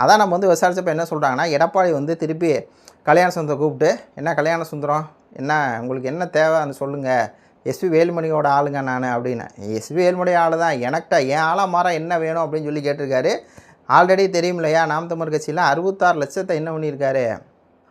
அதான் நம்ம வந்து விசாரிச்சப்போ என்ன சொல்கிறாங்கன்னா, எடப்பாடி வந்து திருப்பி கல்யாண சுந்தரத்தை கூப்பிட்டு, என்ன கல்யாண சுந்தரம், என்ன உங்களுக்கு என்ன தேவைன்னு சொல்லுங்கள், எஸ்பி வேலுமணியோட ஆளுங்க நான் அப்படின்னு. எஸ்பி வேலுமணி ஆள் தான், எனக்கிட்ட என் ஆளாக மாற என்ன வேணும் அப்படின்னு சொல்லி கேட்டிருக்காரு. ஆல்ரெடி தெரியும் இல்லையா, நாம் தமிழர் கட்சியில் 66 லட்சத்தை என்ன பண்ணியிருக்காரு.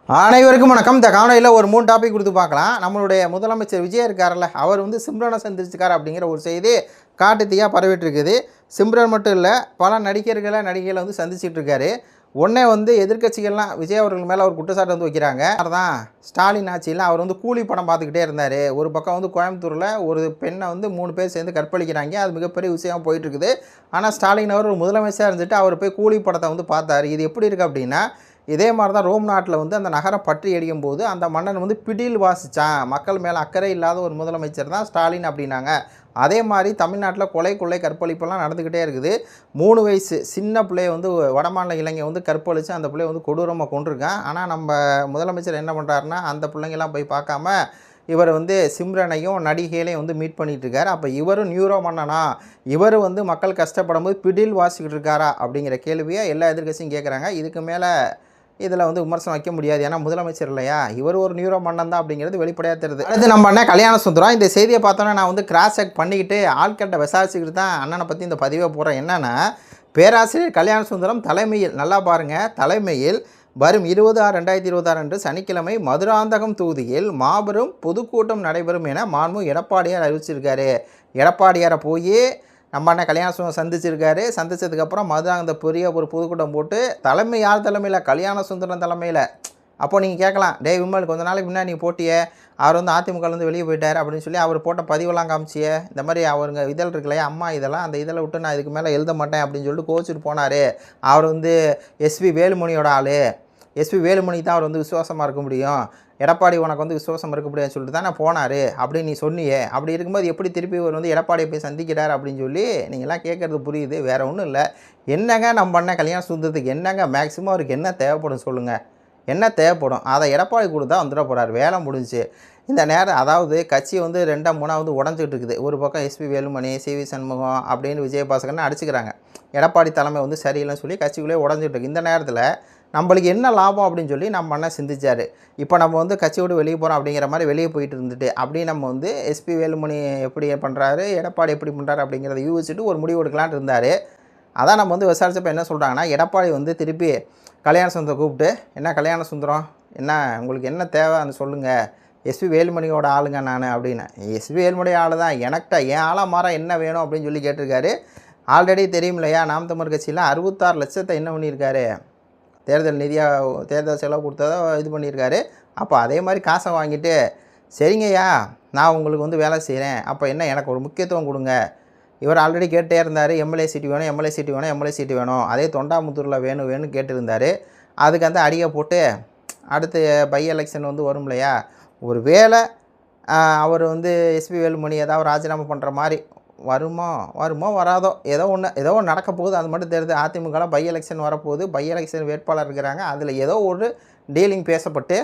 அனைவருக்கும் வணக்கம். இந்த காணொலியில் ஒரு 3 டாபிக் கொடுத்து பார்க்கலாம். நம்மளுடைய முதலமைச்சர் விஜய் இருக்கார்ல, அவர் வந்து சிம்ரனை சந்திச்சிருக்காரு அப்படிங்கிற ஒரு செய்தி காட்டுத்தீயாக பரவிட்டுருக்குது. சிம்ரன் மட்டும் இல்லை, பல நடிகர்களை வந்து சந்திச்சிட்டு இருக்காரு. உடனே வந்து எதிர்க்கட்சிகள்லாம் விஜய் அவர்கள் மேலே ஒரு குற்றச்சாட்டு வந்து வைக்கிறாங்க. அதுதான் ஸ்டாலின் ஆட்சியில் அவர் வந்து கூலி படம் பார்த்துக்கிட்டே இருந்தார். ஒரு பக்கம் வந்து கோயம்புத்தூரில் ஒரு பெண்ணை வந்து 3 பேர் சேர்ந்து கற்பழிக்கிறாங்க. அது மிகப்பெரிய விஷயமாக போயிட்டுருக்குது. ஆனால் ஸ்டாலின் அவர் ஒரு முதலமைச்சராக இருந்துட்டு அவர் போய் கூலி படத்தை வந்து பார்த்தார். இது எப்படி இருக்குது அப்படின்னா, இதே மாதிரி தான் ரோம் நாட்டில் வந்து அந்த நகரம் பற்றி எரியும் போது அந்த மன்னன் வந்து பிடில் வாசித்தான். மக்கள் மேலே அக்கறை இல்லாத ஒரு முதலமைச்சர் தான் ஸ்டாலின் அப்படின்னாங்க. அதே மாதிரி தமிழ்நாட்டில் கொள்ளை கற்பழிப்பெல்லாம் நடந்துக்கிட்டே இருக்குது. 3 வயசு சின்ன பிள்ளைய வந்து வடமாநில இளைஞ வந்து கற்பழித்து அந்த பிள்ளைய வந்து கொடூரமாக கொண்டிருக்கான். ஆனால் நம்ம முதலமைச்சர் என்ன பண்ணுறாருன்னா, அந்த பிள்ளைங்கெல்லாம் போய் பார்க்காம இவர் வந்து சிம்ரனையும் நடிகைகளையும் வந்து மீட் பண்ணிகிட்ருக்கார். அப்போ இவரும் நியூரோ மன்னனா, இவர் வந்து மக்கள் கஷ்டப்படும் போது பிடில் வாசிக்கிட்டு இருக்காரா அப்படிங்கிற கேள்வியை எல்லா எதிர்க்கட்சியும் கேட்குறாங்க. இதுக்கு மேலே இதில் வந்து விமர்சனம் வைக்க முடியாது. ஏன்னா முதலமைச்சர் இல்லையா, இவர் ஒரு நியூரோ மன்னன் தான் அப்படிங்கிறது வெளிப்படையாக தெரியுது. அடுத்து நம்ம அண்ணன் கல்யாண சுந்தரம். இந்த செய்தியை பார்த்தோன்னா நான் வந்து கிராஸ் செக் பண்ணிக்கிட்டு ஆட்கிட்ட விசாரிச்சுக்கிட்டு தான் அண்ணனை பற்றி இந்த பதிவை போகிறேன். என்னென்னா, பேராசிரியர் கல்யாண சுந்தரம் தலைமையில், நல்லா பாருங்கள், தலைமையில் வரும் 20/6/2026 அன்று சனிக்கிழமை மதுராந்தகம் தொகுதியில் மாபெரும் பொதுக்கூட்டம் நடைபெறும் என மாண்பு எடப்பாடியார் அறிவிச்சிருக்காரு. எடப்பாடியாரை போய் நம்ம அண்ணன் கல்யாண சுந்தரம் சந்திச்சிருக்காரு. சந்தித்ததுக்கப்புறம் அந்த பெரிய ஒரு பொதுக்கூட்டம் போட்டு, தலைமை யார் தலைமையில், கல்யாண சுந்தரம் தலைமையில். அப்போ நீங்கள் கேட்கலாம், டே விமல் கொஞ்ச நாளைக்கு முன்னாடி நீங்கள் போட்டியே, அவர் வந்து அதிமுகலேருந்து வெளியே போயிட்டார் அப்படின்னு சொல்லி அவர் போட்ட பதிவெல்லாம் காமிச்சியே, இந்த மாதிரி அவருங்க இதழ் இருக்குல்லையா, அம்மா இதெல்லாம், அந்த இதழை விட்டு நான் இதுக்கு மேலே எழுத மாட்டேன் அப்படின்னு சொல்லிட்டு கோச்சிட்டு போனார். அவர் வந்து எஸ்பி வேலுமணியோட ஆள், எஸ்பி வேலுமணி தான் அவர் வந்து விசுவாசமாக இருக்க முடியும், எடப்பாடி உனக்கு வந்து விசுவாசம் இருக்க முடியாதுன்னு சொல்லிட்டு தான் நான் போனார் அப்படின்னு நீ சொன்னியே. அப்படி இருக்கும்போது எப்படி திருப்பி இவர் வந்து எடப்பாடியை போய் சந்திக்கிறார் அப்படின்னு சொல்லி நீங்கள்லாம் கேட்குறது புரியுது. வேறு ஒன்றும் இல்லை. என்னங்க நம்ம பண்ண கல்யாண சுந்தரத்துக்கு என்னங்க மேக்ஸிமம் அவருக்கு என்ன தேவைப்படும் சொல்லுங்கள், என்ன தேவைப்படும், அதை எடப்பாடி கொடுத்தா வந்துட போகிறார், வேலை முடிஞ்சு. இந்த நேரம் அதாவது கட்சி வந்து 2-3 வந்து உடஞ்சிக்கிட்டு இருக்குது. ஒரு பக்கம் எஸ்பி வேலுமணி, சிவி சண்முகம் அப்படின்னு விஜயபாஸ்கர்னு அடிச்சுக்கிறாங்க. எடப்பாடி தலைமை வந்து சரியில்லைன்னு சொல்லி கட்சிக்குள்ளே உடஞ்சிட்டு இருக்குது. இந்த நேரத்தில் நம்மளுக்கு என்ன லாபம் அப்படின்னு சொல்லி நம்ம அண்ணன் சிந்திச்சார். இப்போ நம்ம வந்து கட்சியோடு வெளியே போகிறோம் அப்படிங்கிற மாதிரி வெளியே போயிட்டு இருந்துட்டு, அப்படி நம்ம வந்து எஸ்பி வேலுமணி எப்படி பண்ணுறாரு, எடப்பாடி எப்படி பண்ணுறாரு அப்படிங்கிறத யூகிச்சுட்டு ஒரு முடிவு எடுக்கலான்ட்டு இருந்தார். அதான் நம்ம வந்து விசாரிச்சப்போ என்ன சொல்கிறாங்கன்னா, எடப்பாடி வந்து திருப்பி கல்யாண சுந்தரம் கூப்பிட்டு, என்ன கல்யாண சுந்தரம், என்ன உங்களுக்கு என்ன தேவைன்னு சொல்லுங்கள், எஸ்பி வேலுமணியோட ஆளுங்க நான் அப்படின்னு. எஸ்பி வேலுமணி ஆள் தான், எனக்கிட்ட என் ஆளாக மாற என்ன வேணும் அப்படின்னு சொல்லி கேட்டிருக்காரு. ஆல்ரெடி தெரியும் இல்லையா, நாம் தமிழர் கட்சியில் 66 லட்சத்தை என்ன பண்ணியிருக்காரு, தேர்தல் நிதியாக தேர்தல் செலவு கொடுத்ததை இது பண்ணியிருக்காரு. அப்போ அதே மாதிரி காசை வாங்கிட்டு, சரிங்கய்யா நான் உங்களுக்கு வந்து வேலை செய்கிறேன், அப்போ என்ன எனக்கு ஒரு முக்கியத்துவம் கொடுங்க. இவர் ஆல்ரெடி கேட்டே இருந்தார், எம்எல்ஏ சீட்டு வேணும், எம்எல்ஏ சீட்டு வேணும், எம்எல்ஏ சீட்டு வேணும், அதே தொண்டாமுத்தூரில் வேணும்னு கேட்டிருந்தார். அதுக்கு வந்து அடியை போட்டு அடுத்து பை எலெக்ஷன் வந்து வரும் இல்லையா, ஒரு வேளை அவர் வந்து எஸ்பி வேலுமணி ஏதாவது ராஜினாமா பண்ணுற மாதிரி வருமோ வராதோ, ஏதோ ஒன்று நடக்க போகுது, அது மட்டும் தெரியுது. அதிமுகவில் பை எலெக்ஷன் வரப்போகுது, பை எலெக்ஷன் வேட்பாளர் இருக்கிறாங்க. அதில் ஏதோ ஒரு டீலிங் பேசப்பட்டு,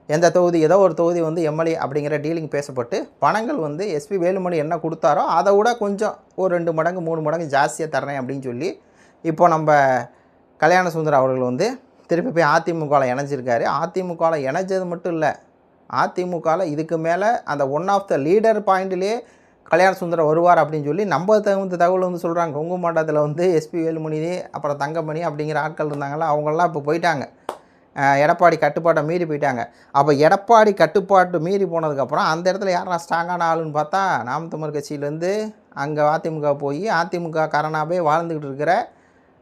எந்த தொகுதி ஏதோ ஒரு தொகுதி வந்து எம்எல்ஏ அப்படிங்கிற டீலிங் பேசப்பட்டு, பணங்கள் வந்து எஸ்பி வேலுமணி என்ன கொடுத்தாரோ அதை விட கொஞ்சம் ஒரு 2 மடங்கு 3 மடங்கு ஜாஸ்தியாக தர்றேன் அப்படின்னு சொல்லி இப்போ நம்ம கல்யாண சுந்தரம் அவர்கள் வந்து திருப்பி போய் அதிமுகவில் இணைஞ்சிருக்காரு. அதிமுகவில் இணைஞ்சது மட்டும் இல்லை, அதிமுகவில் இதுக்கு மேலே அந்த one of the leader பாயிண்ட்லேயே Kalyana Sundaram வருவார் அப்படின்னு சொல்லி நம்ம தகவல் வந்து சொல்கிறாங்க. கொங்கு மாவட்டத்தில் வந்து எஸ்பி வேலுமணி, அப்புறம் தங்கமணி அப்படிங்கிற ஆட்கள் இருந்தாங்களா, அவங்களாம் இப்போ போயிட்டாங்க, எடப்பாடி கட்டுப்பாட்டை மீறி போயிட்டாங்க. அப்போ எடப்பாடி கட்டுப்பாட்டு மீறி போனதுக்கப்புறம் அந்த இடத்துல யாரா ஸ்ட்ராங்கான ஆளுன்னு பார்த்தா, நாம் தமிழர் கட்சியிலேருந்து அங்கே அதிமுக போய் அதிமுக காரனாகவே வாழ்ந்துக்கிட்டு இருக்கிற,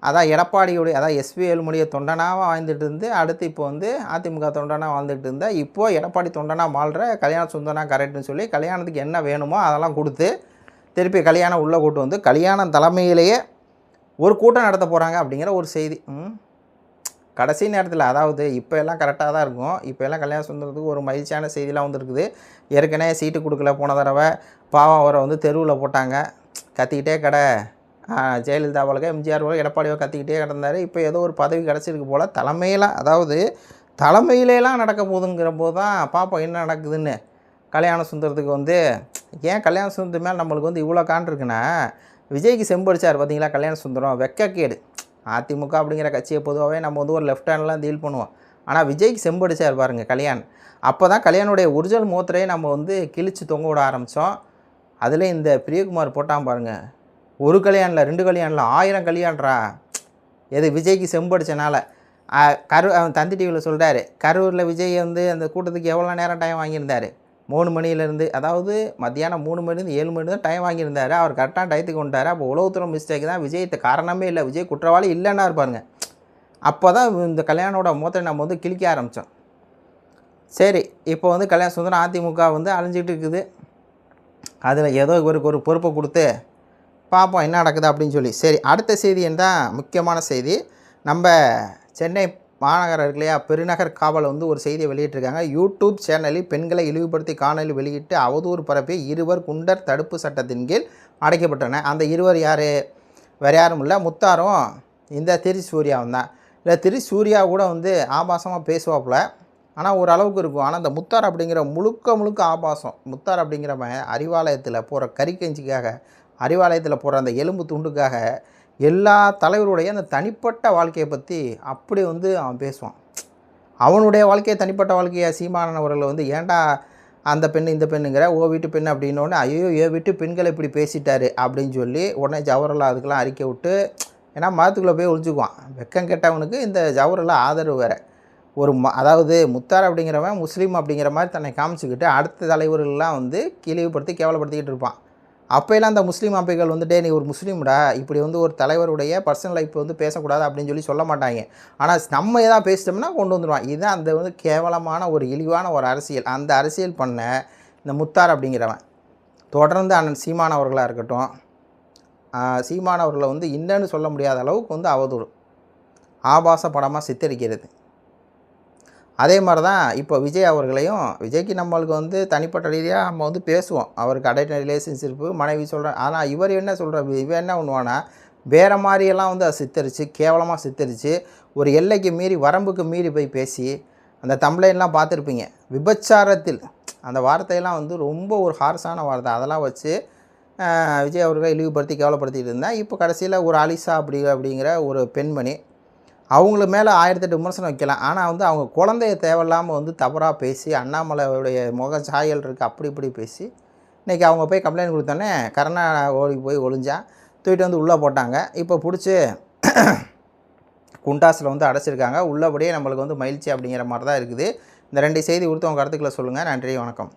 அதான் எடப்பாடியுடைய, அதான் எஸ்பி வேலுமணியை தொண்டனாக வாழ்ந்துட்டு இருந்து, அடுத்து இப்போ வந்து அதிமுக தொண்டனாக வாழ்ந்துட்டு இருந்தால், இப்போது எடப்பாடி தொண்டனாக வாழ்கிற கல்யாண சுந்தரனா கரெக்டுன்னு சொல்லி கல்யாணத்துக்கு என்ன வேணுமோ அதெல்லாம் கொடுத்து திருப்பி கல்யாணம் உள்ளே கூட்டு வந்து கல்யாணம் தலைமையிலேயே ஒரு கூட்டம் நடத்த போகிறாங்க அப்படிங்கிற ஒரு செய்தி. கடைசி நேரத்தில், அதாவது இப்போ எல்லாம் கரெக்டாக தான் இருக்கும், இப்போ எல்லாம் கல்யாண சுந்தரத்துக்கு ஒரு மகிழ்ச்சியான செய்திலாம் வந்துருக்குது. ஏற்கனவே சீட்டு கொடுக்கல, போன தடவை பாவம் அவரை வந்து தெருவில் போட்டாங்க, கத்திக்கிட்டே ஜெயலலிதா வழக்க எம்ஜிஆர் வழக்க எடப்பாடியோ கத்திக்கிட்டே கிடந்தார். இப்போ ஏதோ ஒரு பதவி கிடச்சிருக்கு போல், தலைமையெல்லாம் அதாவது தலைமையிலலாம் நடக்க போகுதுங்கிற போது தான் பார்ப்போம் என்ன நடக்குதுன்னு. கல்யாண சுந்தரத்துக்கு வந்து ஏன் கல்யாண சுந்தரத்து மேலே நம்மளுக்கு வந்து இவ்வளோ காண்டிருக்குன்னா, விஜய்க்கு செம்படிச்சார் பார்த்தீங்களா கல்யாண சுந்தரம், வெக்கக்கேடு. அதிமுக அப்படிங்கிற கட்சியை பொதுவாகவே நம்ம வந்து ஒரு லெஃப்ட் ஹேண்ட்லாம் டீல் பண்ணுவோம். ஆனால் விஜய்க்கு செம்படிச்சார் பாருங்க கல்யாண். அப்போ தான் கல்யாணுடைய ஒரிஜினல் முகத்திரையை நம்ம வந்து கிழிச்சு தொங்க விட ஆரம்பித்தோம். அதில் இந்த பிரியகுமார் போட்டான் பாருங்க, ஒரு கல்யாணில் 2 கல்யாணில் 1000 கல்யாண்றா. எது விஜய்க்கு செம்படிச்சனால. அவன் தந்தி டிவியில் சொல்கிறாரு, கரூரில் விஜய் வந்து அந்த கூட்டத்துக்கு எவ்வளோ நேரம் டைம் வாங்கியிருந்தார். 3 மணிலேருந்து, அதாவது மத்தியானம் 3 மணிலேருந்து 7 மணி தான் டைம் வாங்கியிருந்தார். அவர் கரெக்டான டயத்துக்கு வந்துட்டார். அப்போ உளவுத்துறை மிஸ்டேக் தான், விஜய் காரணமே இல்லை, விஜய் குற்றவாளி இல்லைன்னா இருப்பாருங்க. அப்போ தான் இந்த கல்யாணோட முகத்தை நம்ம வந்து கிழிக்க ஆரம்பித்தோம். சரி, இப்போ வந்து கல்யாண சுந்தரம் அதிமுக வந்து அழிஞ்சிட்டு இருக்குது. அதில் ஏதோ இவருக்கு ஒரு பொறுப்பை கொடுத்து பார்ப்போம் என்ன நடக்குது அப்படின்னு சொல்லி. சரி, அடுத்த செய்தி என்ன முக்கியமான செய்தி, நம்ம சென்னை மாநகரம் இருக்கு இல்லையா, பெருநகர் காவல் வந்து ஒரு செய்தியை வெளியிட்டிருக்காங்க. யூடியூப் சேனலில் பெண்களை இழிவுபடுத்தி காணொலி வெளியிட்டு அவதூறு பரப்பிய 2 குண்டர் தடுப்பு சட்டத்தின் கீழ் அடைக்கப்பட்டன. அந்த 2 யார், வேறு யாரும் இல்லை, முத்தாரும் இந்த திரிசூர்யாவும் தான். இல்லை, திரிசூர்யா கூட வந்து ஆபாசமாக பேசுவாப்புல, ஆனால் ஓரளவுக்கு இருக்கும். ஆனால் இந்த முத்தார் அப்படிங்கிற முழுக்க ஆபாசம். முத்தார் அப்படிங்கிறவன் அறிவாலயத்தில் போகிற கறிக்கஞ்சிக்காக, அறிவாலயத்தில் போகிற அந்த எலும்பு துண்டுக்காக எல்லா தலைவருடைய அந்த தனிப்பட்ட வாழ்க்கையை பற்றி அப்படி வந்து அவன் பேசுவான். அவனுடைய வாழ்க்கையை, தனிப்பட்ட வாழ்க்கையை சீமானன் அவர்கள் வந்து ஏன்டா அந்த பெண் இந்த பெண்ணுங்கிற, ஓ வீட்டு பெண் அப்படின்னோடனே, ஐயோ ஏ வீட்டு பெண்களை இப்படி பேசிட்டாரு அப்படின்னு சொல்லி உடனே ஜவஹர்லால் அதுக்கெல்லாம் அறிக்கை விட்டு, ஏன்னா மதத்துக்குள்ளே போய் ஒழிச்சுக்குவான். வெக்கம் கெட்டவனுக்கு இந்த ஜவஹர்லால் ஆதரவு வேறு. அதாவது முத்தார் அப்படிங்கிறவன் முஸ்லீம் அப்படிங்கிற மாதிரி தன்னை காமிச்சிக்கிட்டு அடுத்த தலைவர்கள்லாம் வந்து இழிவுபடுத்தி கேவலப்படுத்திக்கிட்டு இருப்பான். அப்போயெல்லாம் அந்த முஸ்லீம் அமைப்புகள் வந்துட்டு நீ ஒரு முஸ்லீம்டா, இப்படி வந்து ஒரு தலைவருடைய பர்சனல் லைஃப் வந்து பேசக்கூடாது அப்படின்னு சொல்லி சொல்ல மாட்டாங்க. ஆனால் நம்ம எதாவது பேசிட்டோம்னா கொண்டு வந்துடுவான். இதுதான் அந்த வந்து கேவலமான ஒரு இழிவான ஒரு அரசியல். அந்த அரசியல் பண்ண இந்த முத்தார் அப்படிங்கிறவன் தொடர்ந்து அண்ணன் சீமான் அவர்களாக இருக்கட்டும், சீமான் அவர்களை வந்து இன்னன்னு சொல்ல முடியாத அளவுக்கு வந்து அவதூறு ஆபாச படமாக சித்தரிக்கிறது. அதே மாதிரி தான் இப்போ விஜய் அவர்களையும், விஜய்க்கு நம்மளுக்கு வந்து தனிப்பட்ட ரீதியாக நம்ம வந்து பேசுவோம், அவருக்கு அடைட்ட ரிலேஷன்ஷிப்பு மனைவி சொல்கிறேன். ஆனால் இவர் என்ன சொல்கிறார், இவன் என்ன பண்ணுவானா வேறு மாதிரியெல்லாம் வந்து அதை சித்தரித்து கேவலமாக சித்தரித்து ஒரு எல்லைக்கு மீறி வரம்புக்கு மீறி போய் பேசி அந்த தம்ப்லைன்லாம் பார்த்துருப்பீங்க. விபச்சாரத்தில் அந்த வார்த்தையெல்லாம் வந்து ரொம்ப ஒரு ஹார்ஸான வார்த்தை. அதெல்லாம் வச்சு விஜய் அவர்களை இழிவுபடுத்தி கேவலப்படுத்திட்டு இருந்தேன். இப்போ கடைசியில் ஒரு அலிசா அப்படிங்கிற ஒரு பெண்மணி, அவங்கள மேலே 1008 விமர்சனம் வைக்கலாம். ஆனால் வந்து அவங்க குழந்தைய தேவையில்லாமல் வந்து தவறாக பேசி, அண்ணாமலையுடைய முக சாயல் இருக்குது அப்படி இப்படி பேசி, இன்றைக்கி அவங்க போய் கம்ப்ளைண்ட் கொடுத்தோன்னே கருணா ஓடி போய் ஒளிஞ்சான், தூக்கிட்டு வந்து உள்ளே போட்டாங்க. இப்போ பிடிச்சி குண்டாஸில் வந்து அடைச்சிருக்காங்க. உள்ளபடியே நம்மளுக்கு வந்து மகிழ்ச்சி அப்படிங்கிற மாதிரி தான் இருக்குது. இந்த 2 செய்தி கொடுத்து உங்கள் கருத்துக்களை சொல்லுங்கள். நன்றி, வணக்கம்.